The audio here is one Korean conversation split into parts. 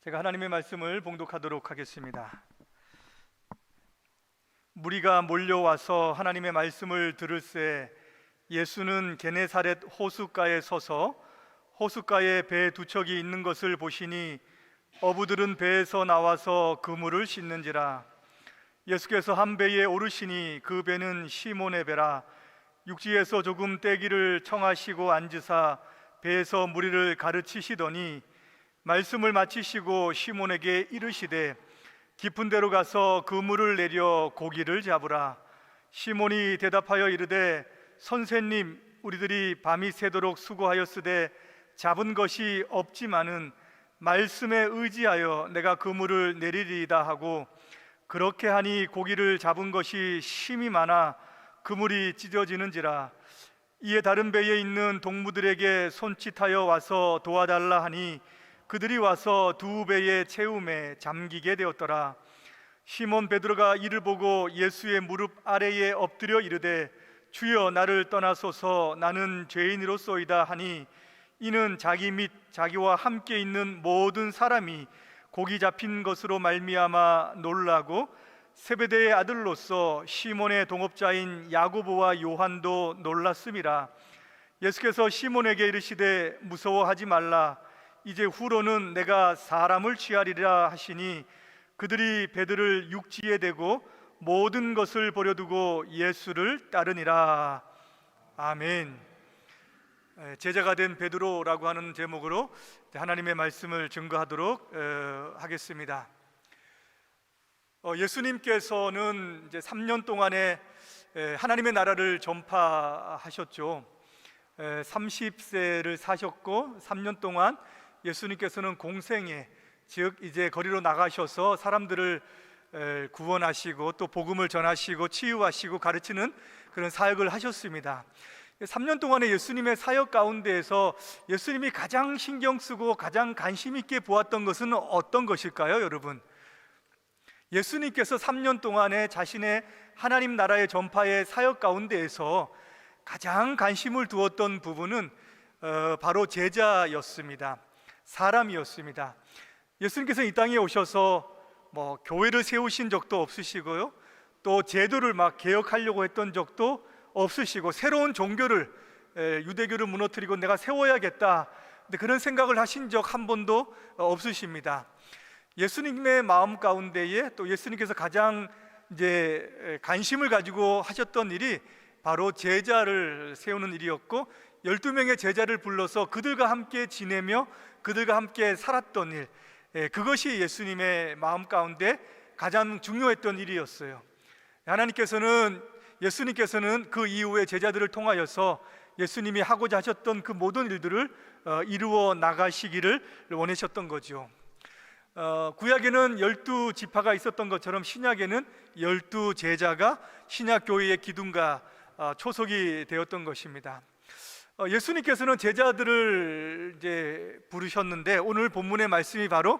제가 하나님의 말씀을 봉독하도록 하겠습니다. 무리가 몰려와서 하나님의 말씀을 들을새 예수는 게네사렛 호숫가에 서서 호숫가에 배 두 척이 있는 것을 보시니 어부들은 배에서 나와서 그물을 씻는지라. 예수께서 한 배에 오르시니 그 배는 시몬의 배라. 육지에서 조금 떼기를 청하시고 앉으사 배에서 무리를 가르치시더니 말씀을 마치시고 시몬에게 이르시되 깊은 데로 가서 그물을 내려 고기를 잡으라. 시몬이 대답하여 이르되 선생님, 우리들이 밤이 새도록 수고하였으되 잡은 것이 없지만은 말씀에 의지하여 내가 그물을 내리리이다 하고, 그렇게 하니 고기를 잡은 것이 심이 많아 그물이 찢어지는지라. 이에 다른 배에 있는 동무들에게 손짓하여 와서 도와달라 하니 그들이 와서 두 배의 채움에 잠기게 되었더라. 시몬 베드로가 이를 보고 예수의 무릎 아래에 엎드려 이르되 주여, 나를 떠나소서, 나는 죄인이로소이다 하니, 이는 자기 및 자기와 함께 있는 모든 사람이 고기 잡힌 것으로 말미암아 놀라고 세베대의 아들로서 시몬의 동업자인 야고보와 요한도 놀랐음이라. 예수께서 시몬에게 이르시되 무서워하지 말라. 이제 후로는 내가 사람을 취하리라 하시니 그들이 배들을 육지에 대고 모든 것을 버려두고 예수를 따르니라. 아멘. 제자가 된 베드로라고 하는 제목으로 하나님의 말씀을 증거하도록 하겠습니다. 예수님께서는 이제 3년 동안에 하나님의 나라를 전파하셨죠. 30세를 사셨고 3년 동안 예수님께서는 공생애, 즉 이제 거리로 나가셔서 사람들을 구원하시고 또 복음을 전하시고 치유하시고 가르치는 그런 사역을 하셨습니다. 3년 동안의 예수님의 사역 가운데에서 예수님이 가장 신경 쓰고 가장 관심 있게 보았던 것은 어떤 것일까요, 여러분? 예수님께서 3년 동안의 자신의 하나님 나라의 전파의 사역 가운데에서 가장 관심을 두었던 부분은 바로 제자였습니다. 사람이었습니다. 예수님께서 이 땅에 오셔서 교회를 세우신 적도 없으시고요, 또 제도를 막 개혁하려고 했던 적도 없으시고, 새로운 종교를, 유대교를 무너뜨리고 내가 세워야겠다, 그런 생각을 하신 적 한 번도 없으십니다. 예수님의 마음 가운데에 또 예수님께서 가장 이제 관심을 가지고 하셨던 일이 바로 제자를 세우는 일이었고, 12명의 제자를 불러서 그들과 함께 지내며 그들과 함께 살았던 일, 그것이 예수님의 마음 가운데 가장 중요했던 일이었어요. 예수님께서는 그 이후에 제자들을 통하여서 예수님이 하고자 하셨던 그 모든 일들을 이루어 나가시기를 원하셨던 거죠. 구약에는 12지파가 있었던 것처럼 신약에는 12제자가 신약교회의 기둥과 초석이 되었던 것입니다. 예수님께서는 제자들을 이제 부르셨는데, 오늘 본문의 말씀이 바로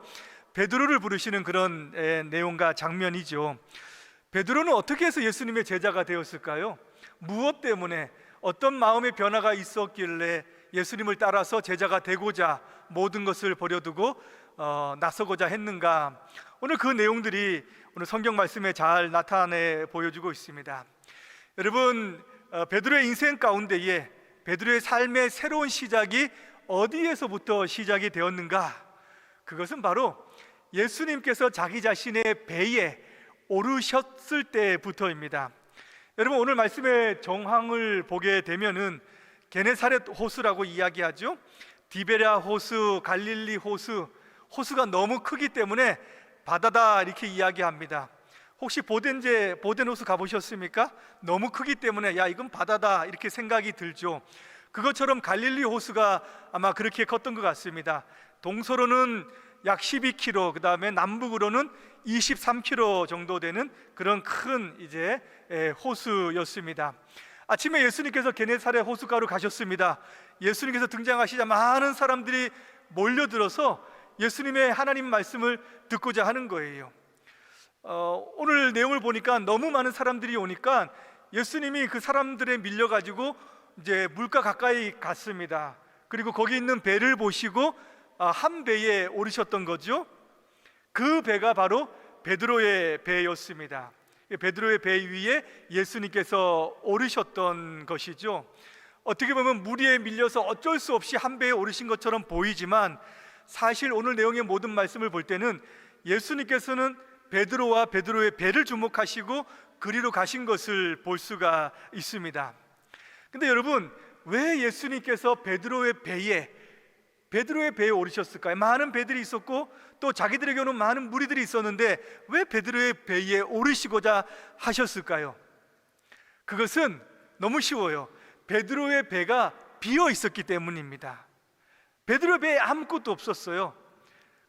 베드로를 부르시는 그런 내용과 장면이죠. 베드로는 어떻게 해서 예수님의 제자가 되었을까요? 무엇 때문에, 어떤 마음의 변화가 있었길래 예수님을 따라서 제자가 되고자 모든 것을 버려두고 나서고자 했는가? 오늘 그 내용들이 오늘 성경 말씀에 잘 나타내 보여주고 있습니다. 여러분, 베드로의 인생 가운데에 베드로의 삶의 새로운 시작이 어디에서부터 시작이 되었는가? 그것은 바로 예수님께서 자기 자신의 배에 오르셨을 때부터입니다. 여러분, 오늘 말씀의 정황을 보게 되면은 게네사렛 호수라고 이야기하죠. 디베랴 호수, 갈릴리 호수, 호수가 너무 크기 때문에 바다다 이렇게 이야기합니다. 혹시 보덴 호수 가보셨습니까? 너무 크기 때문에 야, 이건 바다다 이렇게 생각이 들죠. 그것처럼 갈릴리 호수가 아마 그렇게 컸던 것 같습니다. 동서로는 약 12km, 그 다음에 남북으로는 23km 정도 되는 그런 큰 이제 호수였습니다. 아침에 예수님께서 게네사렛 호숫가로 가셨습니다. 예수님께서 등장하시자 많은 사람들이 몰려들어서 예수님의 하나님 말씀을 듣고자 하는 거예요. 오늘 내용을 보니까 너무 많은 사람들이 오니까 예수님이 그 사람들에 밀려가지고 이제 물가 가까이 갔습니다. 그리고 거기 있는 배를 보시고 한 배에 오르셨던 거죠. 그 배가 바로 베드로의 배였습니다. 베드로의 배 위에 예수님께서 오르셨던 것이죠. 어떻게 보면 무리에 밀려서 어쩔 수 없이 한 배에 오르신 것처럼 보이지만 사실 오늘 내용의 모든 말씀을 볼 때는 예수님께서는 베드로와 베드로의 배를 주목하시고 그리로 가신 것을 볼 수가 있습니다. 근데 여러분, 왜 예수님께서 베드로의 배에 오르셨을까요? 많은 배들이 있었고 또 자기들에게는 많은 무리들이 있었는데 왜 베드로의 배에 오르시고자 하셨을까요? 그것은 너무 쉬워요. 베드로의 배가 비어 있었기 때문입니다. 베드로의 배에 아무것도 없었어요.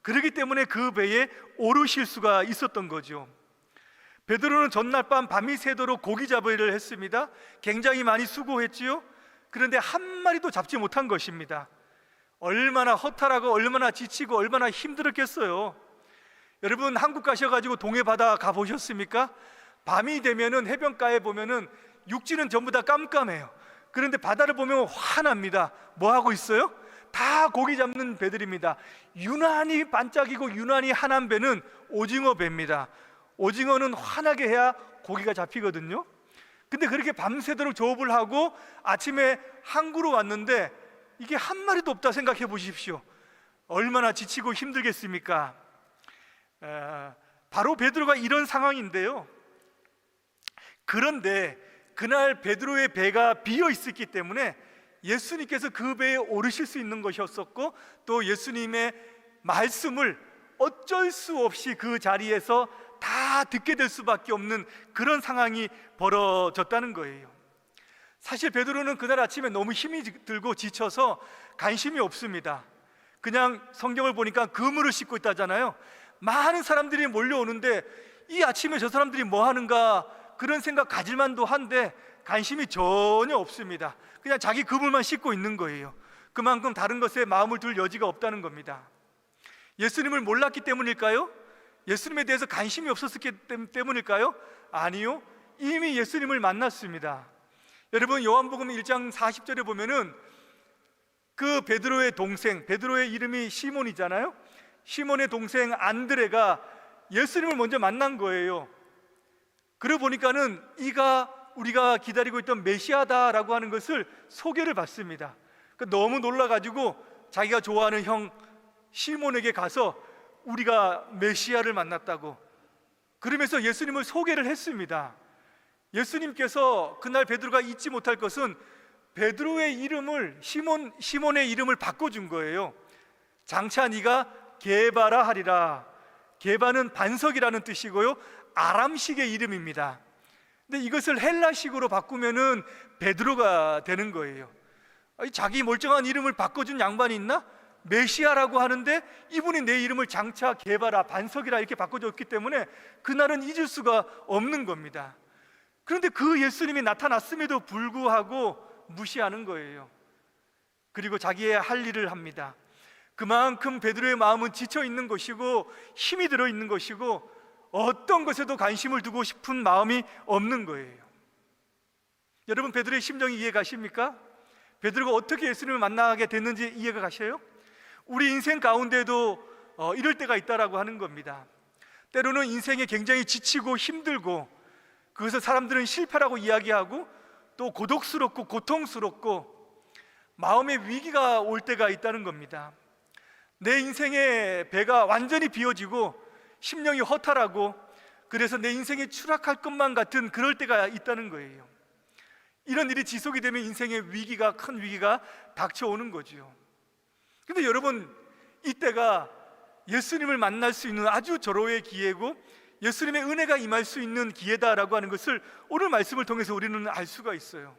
그렇기 때문에 그 배에 오르실 수가 있었던 거죠. 베드로는 전날 밤이 새도록 고기 잡으려 했습니다. 굉장히 많이 수고했지요. 그런데 한 마리도 잡지 못한 것입니다. 얼마나 허탈하고 얼마나 지치고 얼마나 힘들었겠어요. 여러분, 한국 가셔가지고 동해 바다 가보셨습니까? 밤이 되면은 해변가에 보면은 육지는 전부 다 깜깜해요. 그런데 바다를 보면 환합니다. 뭐 하고 있어요? 다 고기 잡는 배들입니다. 유난히 반짝이고 유난히 환한 배는 오징어 배입니다. 오징어는 환하게 해야 고기가 잡히거든요. 근데 그렇게 밤새도록 조업을 하고 아침에 항구로 왔는데 이게 한 마리도 없다 생각해 보십시오. 얼마나 지치고 힘들겠습니까? 바로 베드로가 이런 상황인데요. 그런데 그날 베드로의 배가 비어 있었기 때문에 예수님께서 그 배에 오르실 수 있는 것이었었고 또 예수님의 말씀을 어쩔 수 없이 그 자리에서 다 듣게 될 수밖에 없는 그런 상황이 벌어졌다는 거예요. 사실 베드로는 그날 아침에 너무 힘이 들고 지쳐서 관심이 없습니다. 그냥 성경을 보니까 그물을 씻고 있다잖아요. 많은 사람들이 몰려오는데 이 아침에 저 사람들이 뭐 하는가 그런 생각 가질 만도 한데 관심이 전혀 없습니다. 그냥 자기 그물만 씻고 있는 거예요. 그만큼 다른 것에 마음을 둘 여지가 없다는 겁니다. 예수님을 몰랐기 때문일까요? 예수님에 대해서 관심이 없었기 때문일까요? 아니요, 이미 예수님을 만났습니다. 여러분, 요한복음 1장 40절에 보면은 그 베드로의 동생, 베드로의 이름이 시몬이잖아요. 시몬의 동생 안드레가 예수님을 먼저 만난 거예요. 그러고 보니까는 이가 우리가 기다리고 있던 메시아다라고 하는 것을 소개를 받습니다. 너무 놀라가지고 자기가 좋아하는 형 시몬에게 가서 우리가 메시아를 만났다고 그러면서 예수님을 소개를 했습니다. 예수님께서 그날 베드로가 잊지 못할 것은 베드로의 이름을 시몬의 이름을 바꿔준 거예요. 장차 네가 게바라 하리라. 게바는 반석이라는 뜻이고요, 아람식의 이름입니다. 근데 이것을 헬라식으로 바꾸면은 베드로가 되는 거예요. 자기 멀쩡한 이름을 바꿔준 양반이 있나? 메시아라고 하는데 이분이 내 이름을 장차 게바라, 반석이라 이렇게 바꿔줬기 때문에 그날은 잊을 수가 없는 겁니다. 그런데 그 예수님이 나타났음에도 불구하고 무시하는 거예요. 그리고 자기의 할 일을 합니다. 그만큼 베드로의 마음은 지쳐 있는 것이고 힘이 들어 있는 것이고 어떤 것에도 관심을 두고 싶은 마음이 없는 거예요. 여러분, 베드로의 심정이 이해가십니까? 베드로가 어떻게 예수님을 만나게 됐는지 이해가 가셔요? 우리 인생 가운데도 이럴 때가 있다라고 하는 겁니다. 때로는 인생에 굉장히 지치고 힘들고 그것을 사람들은 실패라고 이야기하고 또 고독스럽고 고통스럽고 마음의 위기가 올 때가 있다는 겁니다. 내 인생의 배가 완전히 비어지고 심령이 허탈하고 그래서 내 인생이 추락할 것만 같은 그럴 때가 있다는 거예요. 이런 일이 지속이 되면 인생의 위기가, 큰 위기가 닥쳐오는 거죠. 근데 여러분, 이때가 예수님을 만날 수 있는 아주 절호의 기회고 예수님의 은혜가 임할 수 있는 기회다라고 하는 것을 오늘 말씀을 통해서 우리는 알 수가 있어요.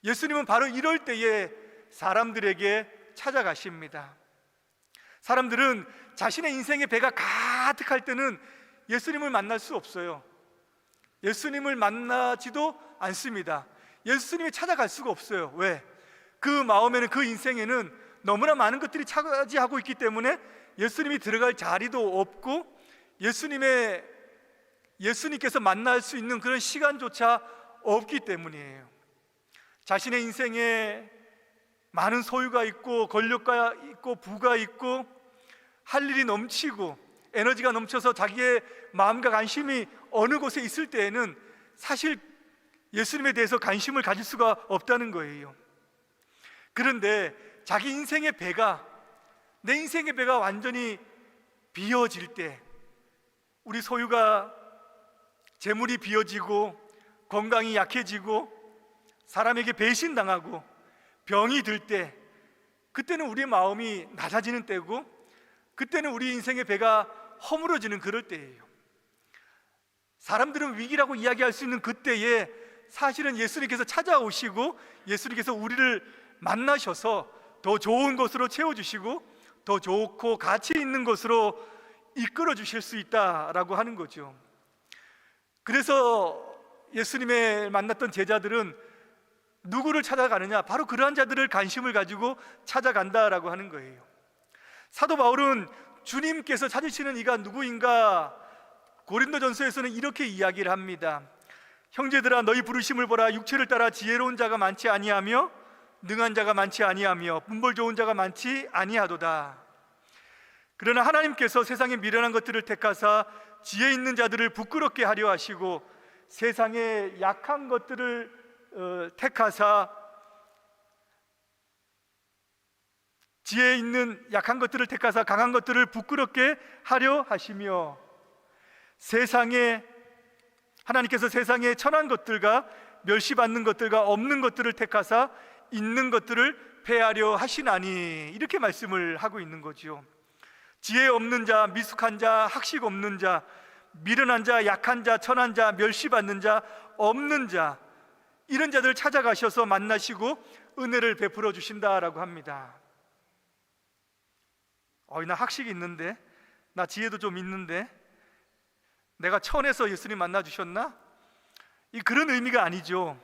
예수님은 바로 이럴 때에 사람들에게 찾아가십니다. 사람들은 자신의 인생의 배가 가득할 때는 예수님을 만날 수 없어요. 예수님을 만나지도 않습니다. 예수님이 찾아갈 수가 없어요. 왜? 그 마음에는, 그 인생에는 너무나 많은 것들이 차지하고 있기 때문에 예수님이 들어갈 자리도 없고 예수님께서 만날 수 있는 그런 시간조차 없기 때문이에요. 자신의 인생에 많은 소유가 있고 권력가 있고 부가 있고 할 일이 넘치고 에너지가 넘쳐서 자기의 마음과 관심이 어느 곳에 있을 때에는 사실 예수님에 대해서 관심을 가질 수가 없다는 거예요. 그런데 자기 인생의 배가, 내 인생의 배가 완전히 비어질 때, 우리 소유가, 재물이 비어지고 건강이 약해지고 사람에게 배신당하고 병이 들 때, 그때는 우리의 마음이 낮아지는 때고, 그때는 우리 인생의 배가 허물어지는 그럴 때예요. 사람들은 위기라고 이야기할 수 있는 그때에 사실은 예수님께서 찾아오시고 예수님께서 우리를 만나셔서 더 좋은 것으로 채워주시고 더 좋고 가치 있는 것으로 이끌어 주실 수 있다라고 하는 거죠. 그래서 예수님의 만났던 제자들은 누구를 찾아가느냐? 바로 그러한 자들을 관심을 가지고 찾아간다라고 하는 거예요. 사도 바울은 주님께서 찾으시는 이가 누구인가? 고린도전서에서는 이렇게 이야기를 합니다. 형제들아, 너희 부르심을 보라. 육체를 따라 지혜로운 자가 많지 아니하며 능한 자가 많지 아니하며 문벌 좋은 자가 많지 아니하도다. 그러나 하나님께서 세상의 미련한 것들을 택하사 지혜 있는 자들을 부끄럽게 하려 하시고 세상의 약한 것들을 택하사 지혜 있는 약한 것들을 택하사 강한 것들을 부끄럽게 하려 하시며 하나님께서 세상의 천한 것들과 멸시받는 것들과 없는 것들을 택하사 있는 것들을 폐하려 하시나니, 이렇게 말씀을 하고 있는 거죠. 지혜 없는 자, 미숙한 자, 학식 없는 자, 미련한 자, 약한 자, 천한 자, 멸시받는 자, 없는 자, 이런 자들 찾아가셔서 만나시고 은혜를 베풀어 주신다라고 합니다. 나 학식이 있는데, 나 지혜도 좀 있는데, 내가 천에서 예수님 만나 주셨나? 그런 의미가 아니죠.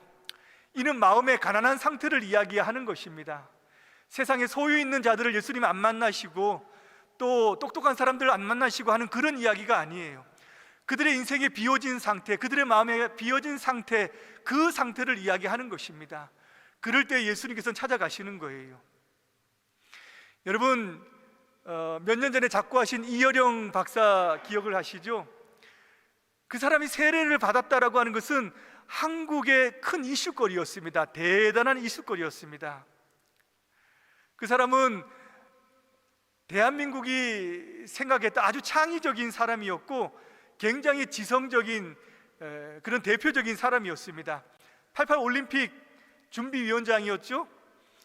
이는 마음의 가난한 상태를 이야기하는 것입니다. 세상에 소유 있는 자들을 예수님 안 만나시고 또 똑똑한 사람들을 안 만나시고 하는 그런 이야기가 아니에요. 그들의 인생에 비워진 상태, 그들의 마음에 비워진 상태, 그 상태를 이야기하는 것입니다. 그럴 때 예수님께서는 찾아가시는 거예요. 여러분, 몇 년 전에 작고하신 이여령 박사 기억을 하시죠? 그 사람이 세례를 받았다라고 하는 것은 한국의 큰 이슈거리였습니다. 대단한 이슈거리였습니다. 그 사람은 대한민국이 생각했던 아주 창의적인 사람이었고 굉장히 지성적인 그런 대표적인 사람이었습니다. 88 올림픽 준비위원장이었죠.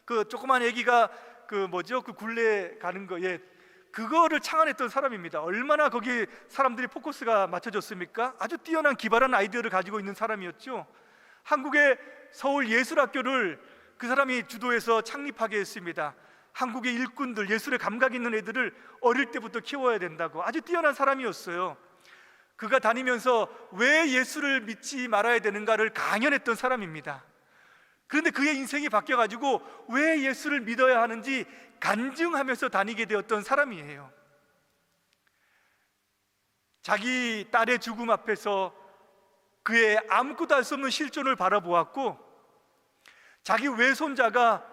그 조그만 아기가 그 굴레 가는 거, 그거를 창안했던 사람입니다. 얼마나 거기에 사람들이 포커스가 맞춰졌습니까? 아주 뛰어난 기발한 아이디어를 가지고 있는 사람이었죠. 한국의 서울예술학교를 그 사람이 주도해서 창립하게 했습니다. 한국의 일꾼들, 예술에 감각 있는 애들을 어릴 때부터 키워야 된다고. 아주 뛰어난 사람이었어요. 그가 다니면서 왜 예수를 믿지 말아야 되는가를 강연했던 사람입니다. 그런데 그의 인생이 바뀌어가지고 왜 예수를 믿어야 하는지 간증하면서 다니게 되었던 사람이에요. 자기 딸의 죽음 앞에서 그의 아무것도 할 수 없는 실존을 바라보았고, 자기 외손자가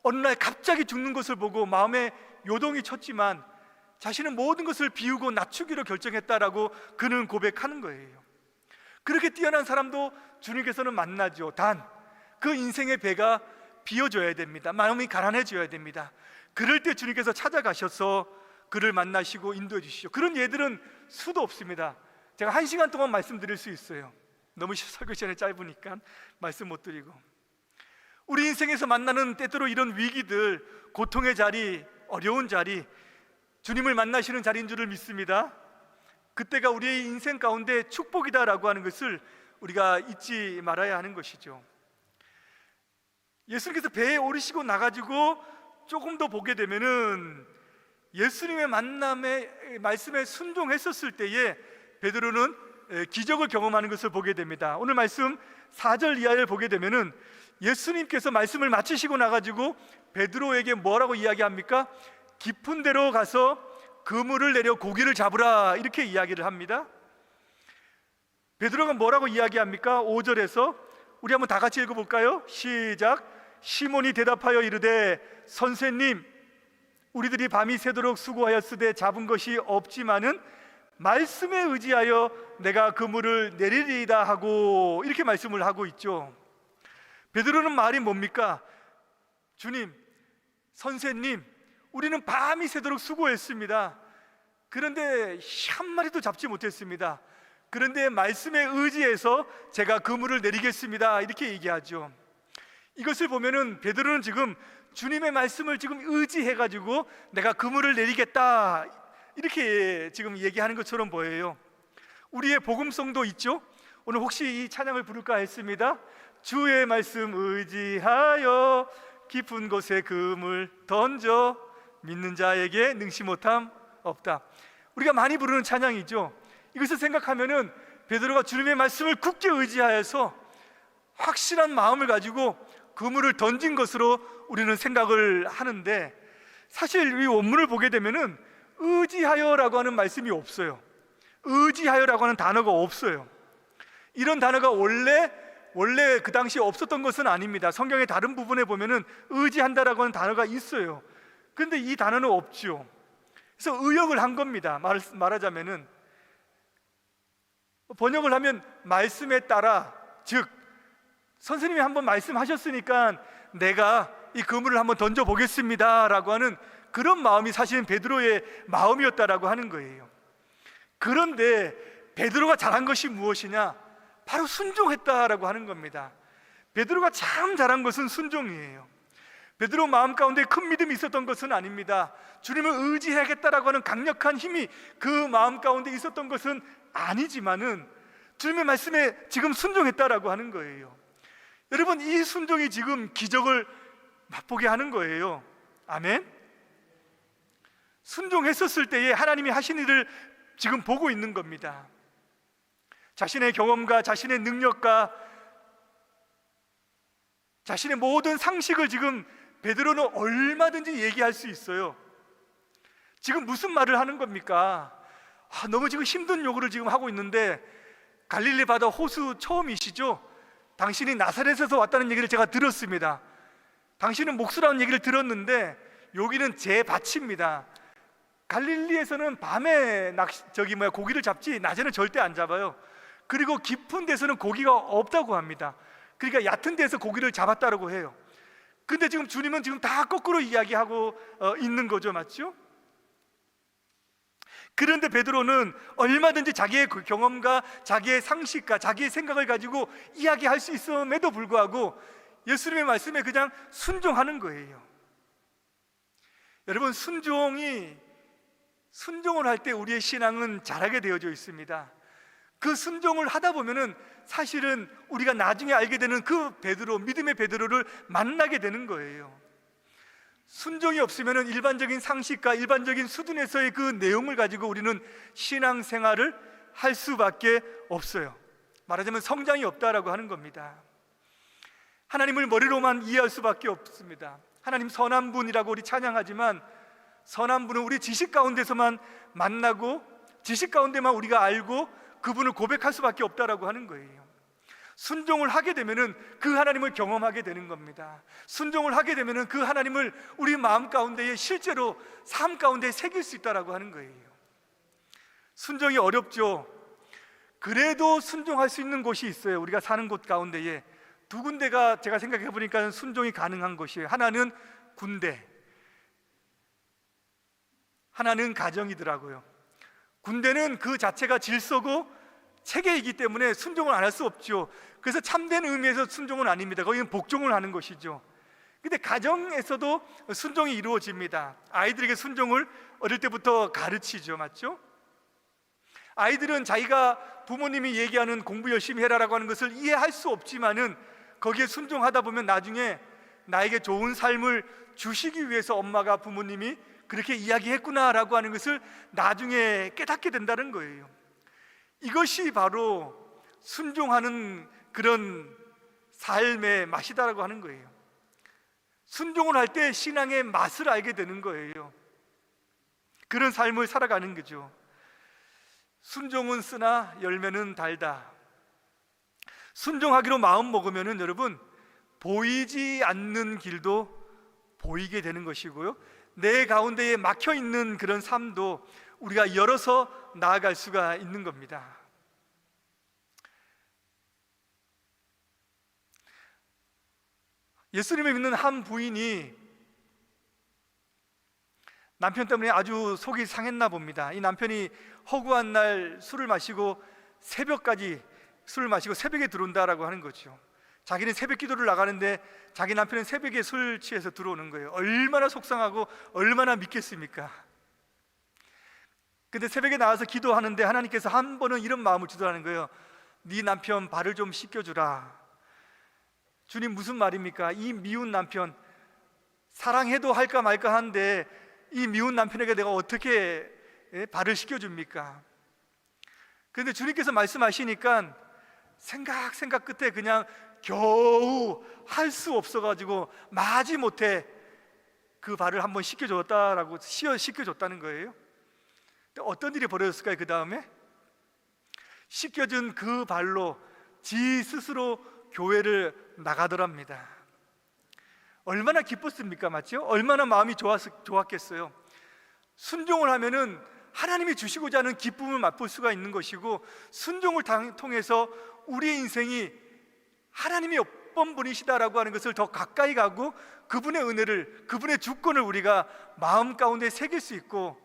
어느 날 갑자기 죽는 것을 보고 마음에 요동이 쳤지만 자신은 모든 것을 비우고 낮추기로 결정했다라고 그는 고백하는 거예요. 그렇게 뛰어난 사람도 주님께서는 만나죠. 단 그 인생의 배가 비워줘야 됩니다. 마음이 가난해져야 됩니다. 그럴 때 주님께서 찾아가셔서 그를 만나시고 인도해 주시죠. 그런 예들은 수도 없습니다. 제가 1시간 동안 말씀드릴 수 있어요. 너무 설교 시간이 짧으니까 말씀 못 드리고, 우리 인생에서 만나는 때때로 이런 위기들, 고통의 자리, 어려운 자리, 주님을 만나시는 자리인 줄을 믿습니다. 그때가 우리의 인생 가운데 축복이다라고 하는 것을 우리가 잊지 말아야 하는 것이죠. 예수님께서 배에 오르시고 나가지고 조금 더 보게 되면은 예수님의 말씀에 순종했었을 때에 베드로는 기적을 경험하는 것을 보게 됩니다. 오늘 말씀 4절 이하를 보게 되면은 예수님께서 말씀을 마치시고 나가지고 베드로에게 뭐라고 이야기합니까? 깊은 데로 가서 그물을 내려 고기를 잡으라, 이렇게 이야기를 합니다. 베드로가 뭐라고 이야기합니까? 5절에서 우리 한번 다 같이 읽어볼까요? 시작. 시몬이 대답하여 이르되 선생님, 우리들이 밤이 새도록 수고하였으되 잡은 것이 없지만은 말씀에 의지하여 내가 그물을 내리리이다 하고 이렇게 말씀을 하고 있죠. 베드로는 말이 뭡니까? 주님, 선생님, 우리는 밤이 새도록 수고했습니다. 그런데 한 마리도 잡지 못했습니다. 그런데 말씀에 의지해서 제가 그물을 내리겠습니다. 이렇게 얘기하죠. 이것을 보면은 베드로는 지금 주님의 말씀을 지금 의지해가지고 내가 그물을 내리겠다 이렇게 지금 얘기하는 것처럼 보여요. 우리의 복음성도 있죠. 오늘 혹시 이 찬양을 부를까 했습니다. 주의 말씀 의지하여 깊은 곳에 그물 던져 믿는 자에게 능치 못함 없다. 우리가 많이 부르는 찬양이죠. 이것을 생각하면은 베드로가 주님의 말씀을 굳게 의지하여서 확실한 마음을 가지고 그물을 던진 것으로 우리는 생각을 하는데, 사실 이 원문을 보게 되면은 의지하여라고 하는 말씀이 없어요. 의지하여라고 하는 단어가 없어요. 이런 단어가 원래 그 당시에 없었던 것은 아닙니다. 성경의 다른 부분에 보면은 의지한다라고 하는 단어가 있어요. 그런데 이 단어는 없죠. 그래서 의역을 한 겁니다. 말하자면은 번역을 하면 말씀에 따라, 즉 선생님이 한번 말씀하셨으니까 내가 이 그물을 한번 던져보겠습니다 라고 하는 그런 마음이 사실은 베드로의 마음이었다라고 하는 거예요. 그런데 베드로가 잘한 것이 무엇이냐? 바로 순종했다라고 하는 겁니다. 베드로가 참 잘한 것은 순종이에요. 베드로 마음 가운데 큰 믿음이 있었던 것은 아닙니다. 주님을 의지해야겠다라고 하는 강력한 힘이 그 마음 가운데 있었던 것은 아니지만은 주님의 말씀에 지금 순종했다라고 하는 거예요. 여러분, 이 순종이 지금 기적을 맛보게 하는 거예요. 아멘. 순종했었을 때에 하나님이 하신 일을 지금 보고 있는 겁니다. 자신의 경험과 자신의 능력과 자신의 모든 상식을 지금 베드로는 얼마든지 얘기할 수 있어요. 지금 무슨 말을 하는 겁니까? 너무 지금 힘든 요구를 지금 하고 있는데, 갈릴리 바다 호수 처음이시죠? 당신이 나사렛에서 왔다는 얘기를 제가 들었습니다. 당신은 목수라는 얘기를 들었는데 여기는 제 밭입니다. 갈릴리에서는 밤에 고기를 잡지 낮에는 절대 안 잡아요. 그리고 깊은 데서는 고기가 없다고 합니다. 그러니까 얕은 데서 고기를 잡았다고 해요. 근데 지금 주님은 지금 다 거꾸로 이야기하고 있는 거죠, 맞죠? 그런데 베드로는 얼마든지 자기의 경험과 자기의 상식과 자기의 생각을 가지고 이야기할 수 있음에도 불구하고 예수님의 말씀에 그냥 순종하는 거예요. 여러분, 순종을 할 때 우리의 신앙은 자라게 되어져 있습니다. 그 순종을 하다 보면은 사실은 우리가 나중에 알게 되는 그 베드로, 믿음의 베드로를 만나게 되는 거예요. 순종이 없으면 일반적인 상식과 일반적인 수준에서의 그 내용을 가지고 우리는 신앙생활을 할 수밖에 없어요. 말하자면 성장이 없다라고 하는 겁니다. 하나님을 머리로만 이해할 수밖에 없습니다. 하나님 선한 분이라고 우리 찬양하지만 선한 분은 우리 지식 가운데서만 만나고 지식 가운데만 우리가 알고 그분을 고백할 수밖에 없다라고 하는 거예요. 순종을 하게 되면은 그 하나님을 경험하게 되는 겁니다. 순종을 하게 되면은 그 하나님을 우리 마음 가운데에 실제로 삶 가운데 새길 수 있다라고 하는 거예요. 순종이 어렵죠. 그래도 순종할 수 있는 곳이 있어요. 우리가 사는 곳 가운데에 두 군데가 제가 생각해 보니까 순종이 가능한 곳이에요. 하나는 군대, 하나는 가정이더라고요. 군대는 그 자체가 질서고 체계이기 때문에 순종을 안 할 수 없죠. 그래서 참된 의미에서 순종은 아닙니다. 거기는 복종을 하는 것이죠. 근데 가정에서도 순종이 이루어집니다. 아이들에게 순종을 어릴 때부터 가르치죠, 맞죠? 아이들은 자기가 부모님이 얘기하는 공부 열심히 해라라고 하는 것을 이해할 수 없지만은 거기에 순종하다 보면 나중에 나에게 좋은 삶을 주시기 위해서 엄마가, 부모님이 그렇게 이야기했구나라고 하는 것을 나중에 깨닫게 된다는 거예요. 이것이 바로 순종하는 그런 삶의 맛이다라고 하는 거예요. 순종을 할 때 신앙의 맛을 알게 되는 거예요. 그런 삶을 살아가는 거죠. 순종은 쓰나 열매는 달다. 순종하기로 마음 먹으면은 여러분, 보이지 않는 길도 보이게 되는 것이고요, 내 가운데에 막혀 있는 그런 삶도 우리가 열어서 나아갈 수가 있는 겁니다. 예수님을 믿는 한 부인이 남편 때문에 아주 속이 상했나 봅니다. 이 남편이 허구한 날 술을 마시고 새벽까지 술을 마시고 새벽에 들어온다라고 하는 거죠. 자기는 새벽 기도를 나가는데 자기 남편은 새벽에 술 취해서 들어오는 거예요. 얼마나 속상하고 얼마나 믿겠습니까? 근데 새벽에 나와서 기도하는데 하나님께서 한 번은 이런 마음을 주더라는 거예요. 네 남편 발을 좀 씻겨주라. 주님, 무슨 말입니까? 이 미운 남편, 사랑해도 할까 말까 하는데 이 미운 남편에게 내가 어떻게 발을 씻겨줍니까? 그런데 주님께서 말씀하시니까 생각 끝에 그냥 겨우 할 수 없어가지고 마지못해 그 발을 한번 씻겨줬다라고 씻겨줬다는 거예요. 어떤 일이 벌어졌을까요? 그 다음에 씻겨준 그 발로 지 스스로 교회를 나가더랍니다. 얼마나 기뻤습니까? 맞죠? 얼마나 마음이 좋았겠어요. 순종을 하면은 하나님이 주시고자 하는 기쁨을 맛볼 수가 있는 것이고, 순종을 통해서 우리의 인생이 하나님이 어떤 분이시다라고 하는 것을 더 가까이 가고 그분의 은혜를, 그분의 주권을 우리가 마음 가운데 새길 수 있고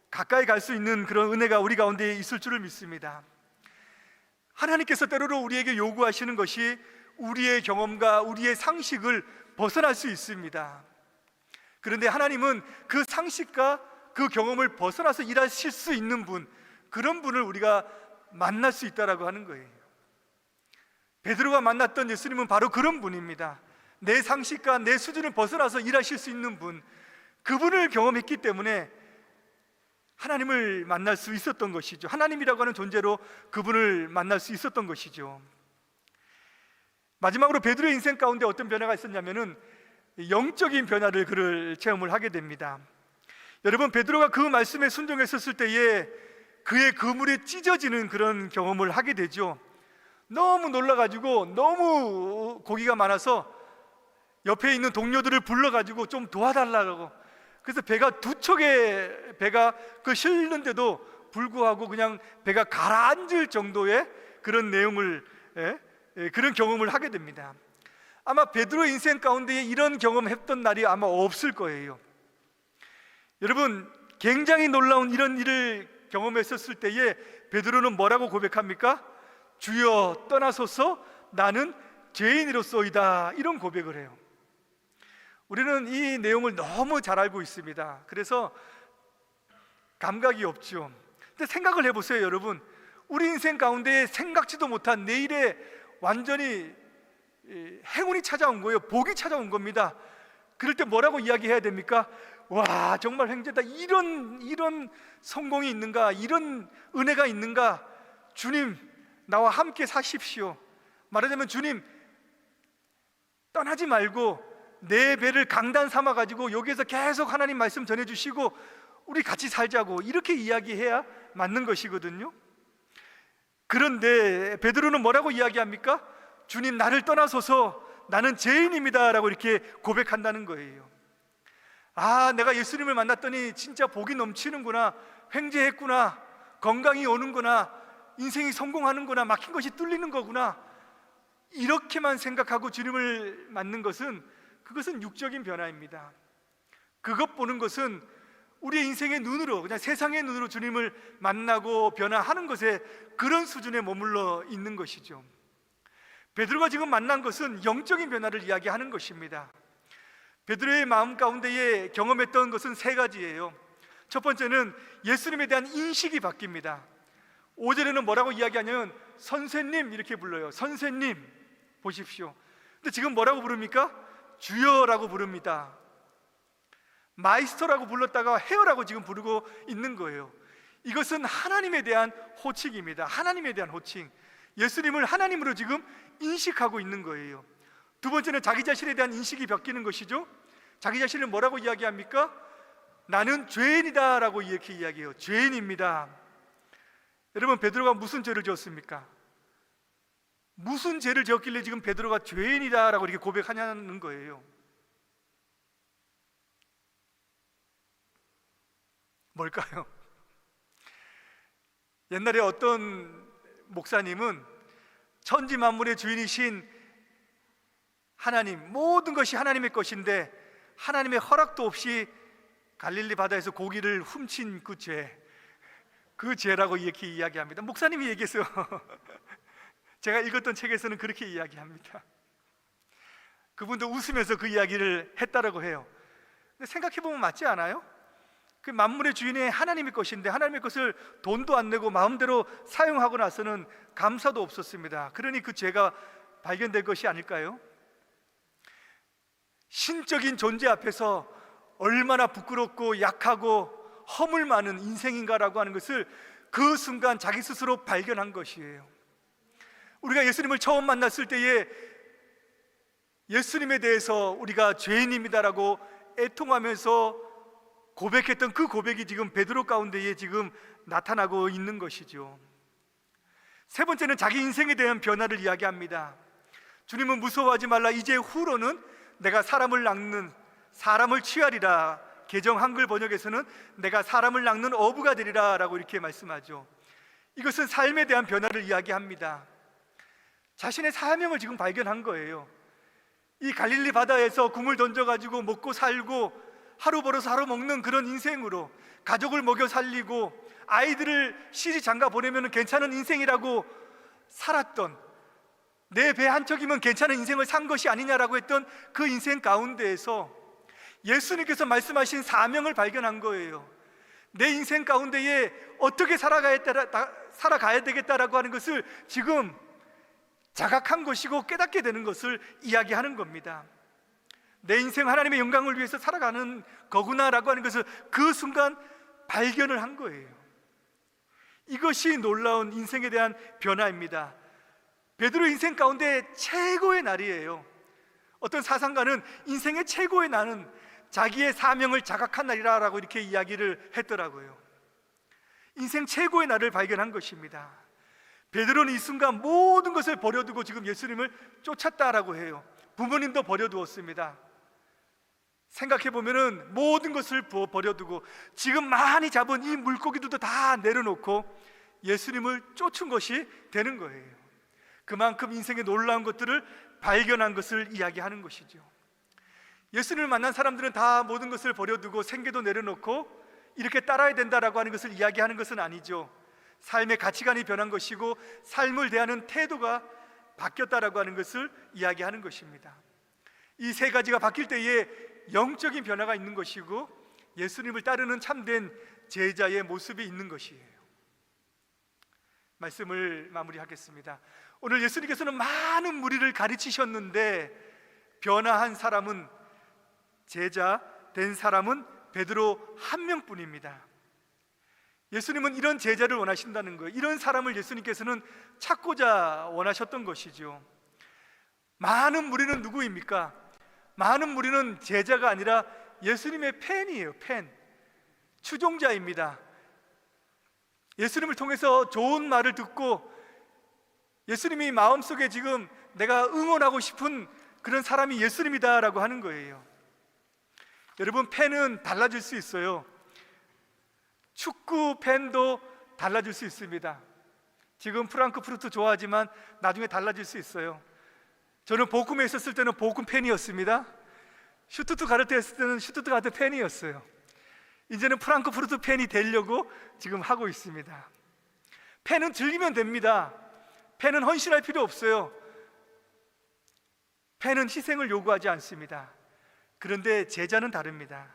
가까이 갈 수 있는 그런 은혜가 우리 가운데 있을 줄을 믿습니다. 하나님께서 때로는 우리에게 요구하시는 것이 우리의 경험과 우리의 상식을 벗어날 수 있습니다. 그런데 하나님은 그 상식과 그 경험을 벗어나서 일하실 수 있는 분, 그런 분을 우리가 만날 수 있다라고 하는 거예요. 베드로가 만났던 예수님은 바로 그런 분입니다. 내 상식과 내 수준을 벗어나서 일하실 수 있는 분, 그분을 경험했기 때문에 하나님을 만날 수 있었던 것이죠. 하나님이라고 하는 존재로 그분을 만날 수 있었던 것이죠. 마지막으로 베드로의 인생 가운데 어떤 변화가 있었냐면은 영적인 변화를 그를 체험을 하게 됩니다. 여러분, 베드로가 그 말씀에 순종했었을 때에 그의 그물이 찢어지는 그런 경험을 하게 되죠. 너무 놀라가지고, 너무 고기가 많아서 옆에 있는 동료들을 불러가지고 좀 도와달라고. 그래서 배가 두 척의 배가 그 실는데도 불구하고 그냥 배가 가라앉을 정도의 그런 내용을, 그런 경험을 하게 됩니다. 아마 베드로의 인생 가운데 이런 경험했던 날이 아마 없을 거예요. 여러분, 굉장히 놀라운 이런 일을 경험했었을 때에 베드로는 뭐라고 고백합니까? 주여 떠나소서, 나는 죄인이로소이다, 이런 고백을 해요. 우리는 이 내용을 너무 잘 알고 있습니다. 그래서 감각이 없죠. 근데 생각을 해보세요, 여러분. 우리 인생 가운데 생각지도 못한 내일에 완전히 행운이 찾아온 거예요. 복이 찾아온 겁니다. 그럴 때 뭐라고 이야기해야 됩니까? 와, 정말 횡재다. 이런 성공이 있는가? 이런 은혜가 있는가? 주님, 나와 함께 사십시오. 말하자면 주님, 떠나지 말고 내 배를 강단 삼아 가지고 여기에서 계속 하나님 말씀 전해주시고 우리 같이 살자고, 이렇게 이야기해야 맞는 것이거든요. 그런데 베드로는 뭐라고 이야기합니까? 주님, 나를 떠나소서, 나는 죄인입니다 라고 이렇게 고백한다는 거예요. 아, 내가 예수님을 만났더니 진짜 복이 넘치는구나, 횡재했구나, 건강이 오는구나, 인생이 성공하는구나, 막힌 것이 뚫리는 거구나, 이렇게만 생각하고 주님을 만난 것은, 그것은 육적인 변화입니다. 그것 보는 것은 우리의 인생의 눈으로, 그냥 세상의 눈으로 주님을 만나고 변화하는 것에 그런 수준에 머물러 있는 것이죠. 베드로가 지금 만난 것은 영적인 변화를 이야기하는 것입니다. 베드로의 마음 가운데에 경험했던 것은 세 가지예요. 첫 번째는 예수님에 대한 인식이 바뀝니다. 5절에는 뭐라고 이야기하냐면 선생님, 이렇게 불러요. 선생님, 보십시오. 근데 지금 뭐라고 부릅니까? 주여라고 부릅니다. 마이스터라고 불렀다가 헤어라고 지금 부르고 있는 거예요. 이것은 하나님에 대한 호칭입니다. 하나님에 대한 호칭. 예수님을 하나님으로 지금 인식하고 있는 거예요. 두 번째는 자기 자신에 대한 인식이 바뀌는 것이죠. 자기 자신을 뭐라고 이야기합니까? 나는 죄인이다 라고 이렇게 이야기해요. 죄인입니다. 여러분, 베드로가 무슨 죄를 지었습니까? 무슨 죄를 지었길래 지금 베드로가 죄인이다 라고 이렇게 고백하냐는 거예요. 뭘까요? 옛날에 어떤 목사님은 천지 만물의 주인이신 하나님, 모든 것이 하나님의 것인데 하나님의 허락도 없이 갈릴리 바다에서 고기를 훔친 그 죄라고 이렇게 이야기합니다. 목사님이 얘기했어요. 제가 읽었던 책에서는 그렇게 이야기합니다. 그분도 웃으면서 그 이야기를 했다라고 해요. 근데 생각해보면 맞지 않아요? 그 만물의 주인이 하나님의 것인데 하나님의 것을 돈도 안 내고 마음대로 사용하고 나서는 감사도 없었습니다. 그러니 그 죄가 발견될 것이 아닐까요? 신적인 존재 앞에서 얼마나 부끄럽고 약하고 허물 많은 인생인가라고 하는 것을 그 순간 자기 스스로 발견한 것이에요. 우리가 예수님을 처음 만났을 때에 예수님에 대해서 우리가 죄인입니다라고 애통하면서 고백했던 그 고백이 지금 베드로 가운데에 지금 나타나고 있는 것이죠. 세 번째는 자기 인생에 대한 변화를 이야기합니다. 주님은 무서워하지 말라, 이제 후로는 내가 사람을 낚는, 사람을 취하리라. 개정 한글 번역에서는 내가 사람을 낚는 어부가 되리라 라고 이렇게 말씀하죠. 이것은 삶에 대한 변화를 이야기합니다. 자신의 사명을 지금 발견한 거예요. 이 갈릴리 바다에서 굼을 던져가지고 먹고 살고 하루 벌어서 하루 먹는 그런 인생으로 가족을 먹여 살리고 아이들을 시집 장가 보내면 괜찮은 인생이라고 살았던, 내 배 한 척이면 괜찮은 인생을 산 것이 아니냐라고 했던 그 인생 가운데에서 예수님께서 말씀하신 사명을 발견한 거예요. 내 인생 가운데에 어떻게 살아가야 되겠다라고 하는 것을 지금 자각한 것이고 깨닫게 되는 것을 이야기하는 겁니다. 내 인생 하나님의 영광을 위해서 살아가는 거구나라고 하는 것을 그 순간 발견을 한 거예요. 이것이 놀라운 인생에 대한 변화입니다. 베드로 인생 가운데 최고의 날이에요. 어떤 사상가는 인생의 최고의 날은 자기의 사명을 자각한 날이라고 이렇게 이야기를 했더라고요. 인생 최고의 날을 발견한 것입니다. 베드로는 이 순간 모든 것을 버려두고 지금 예수님을 쫓았다라고 해요. 부모님도 버려두었습니다. 생각해보면 모든 것을 버려두고 지금 많이 잡은 이 물고기들도 다 내려놓고 예수님을 쫓은 것이 되는 거예요. 그만큼 인생의 놀라운 것들을 발견한 것을 이야기하는 것이죠. 예수님을 만난 사람들은 다 모든 것을 버려두고 생계도 내려놓고 이렇게 따라야 된다라고 하는 것을 이야기하는 것은 아니죠. 삶의 가치관이 변한 것이고 삶을 대하는 태도가 바뀌었다라고 하는 것을 이야기하는 것입니다. 이 세 가지가 바뀔 때에 영적인 변화가 있는 것이고 예수님을 따르는 참된 제자의 모습이 있는 것이에요. 말씀을 마무리하겠습니다. 오늘 예수님께서는 많은 무리를 가르치셨는데 변화한 사람은, 제자 된 사람은 베드로 한 명뿐입니다. 예수님은 이런 제자를 원하신다는 거예요. 이런 사람을 예수님께서는 찾고자 원하셨던 것이죠. 많은 무리는 누구입니까? 많은 무리는 제자가 아니라 예수님의 팬이에요. 팬, 추종자입니다. 예수님을 통해서 좋은 말을 듣고 예수님이 마음속에 지금 내가 응원하고 싶은 그런 사람이 예수님이다라고 하는 거예요. 여러분, 팬은 달라질 수 있어요. 축구 팬도 달라질 수 있습니다. 지금 프랑크푸르트 좋아하지만 나중에 달라질 수 있어요. 저는 보쿰에 있었을 때는 보쿰 팬이었습니다. 슈투트가르트 했을 때는 슈투트가르트 팬이었어요. 이제는 프랑크푸르트 팬이 되려고 지금 하고 있습니다. 팬은 즐기면 됩니다. 팬은 헌신할 필요 없어요. 팬은 희생을 요구하지 않습니다. 그런데 제자는 다릅니다.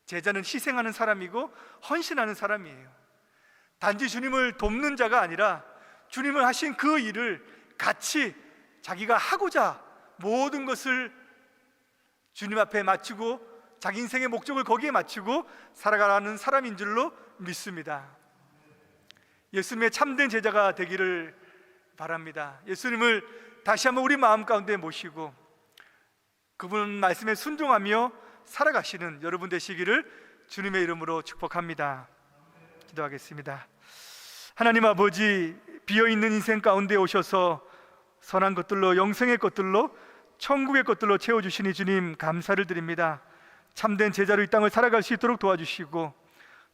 제자는 희생하는 사람이고 헌신하는 사람이에요. 단지 주님을 돕는 자가 아니라 주님을 하신 그 일을 같이 자기가 하고자 모든 것을 주님 앞에 맞추고 자기 인생의 목적을 거기에 맞추고 살아가는 사람인 줄로 믿습니다. 예수님의 참된 제자가 되기를 바랍니다. 예수님을 다시 한번 우리 마음 가운데 모시고 그분 말씀에 순종하며 살아가시는 여러분 되시기를 주님의 이름으로 축복합니다. 기도하겠습니다. 하나님 아버지, 비어있는 인생 가운데 오셔서 선한 것들로, 영생의 것들로, 천국의 것들로 채워주시니 주님 감사를 드립니다. 참된 제자로 이 땅을 살아갈 수 있도록 도와주시고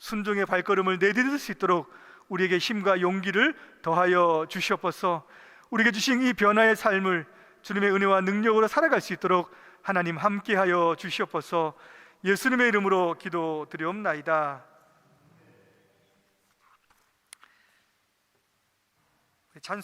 순종의 발걸음을 내디딜 수 있도록 우리에게 힘과 용기를 더하여 주시옵소서. 우리에게 주신 이 변화의 삶을 주님의 은혜와 능력으로 살아갈 수 있도록 하나님 함께하여 주시옵소서. 예수님의 이름으로 기도드리옵나이다. 찬송